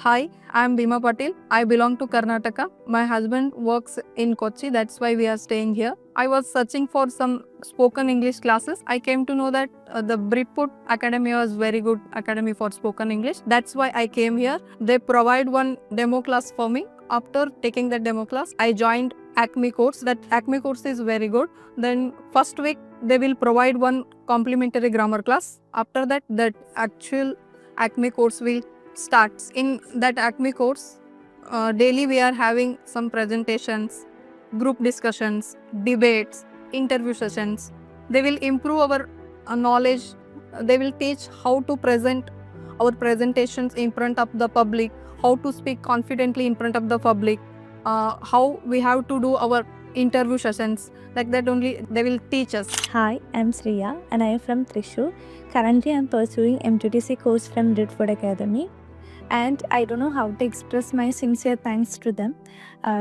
Hi, I'm Bima Patil. I belong to Karnataka. My husband works in Kochi, that's why we are staying here. I was searching for some spoken English classes. I came to know that the Britfort Academy was very good academy for spoken English. That's why I came here. They provide one demo class for me. After taking that demo class, I joined Acme course. That Acme course is very good. Then first week they will provide one complimentary grammar class. After that, that actual Acme course will starts. In that Acme course, daily we are having some presentations, group discussions, debates, interview sessions. They will improve our knowledge. They will teach how to present our presentations in front of the public, how to speak confidently in front of the public, how we have to do our interview sessions. Like that only they will teach us. Hi, I'm Sriya and I am from Thrissur. Currently, I'm pursuing M2TC course from Britfort Academy. And I don't know how to express my sincere thanks to them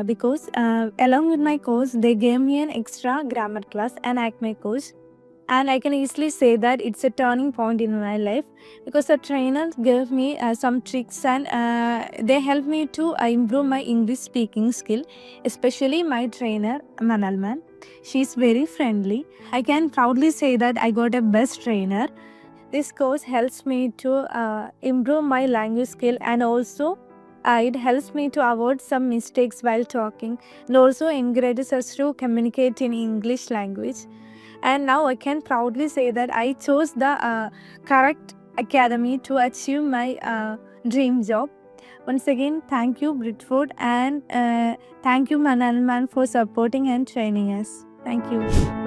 because along with my course, they gave me an extra grammar class and Acme course. And I can easily say that it's a turning point in my life because the trainer gave me some tricks and they helped me to improve my English speaking skill, especially my trainer, Manalman. She's very friendly. I can proudly say that I got a best trainer. This course helps me to improve my language skill and also it helps me to avoid some mistakes while talking and also encourages us to communicate in English language. And now I can proudly say that I chose the correct academy to achieve my dream job. Once again, thank you Britford and thank you Manalman for supporting and training us. Thank you.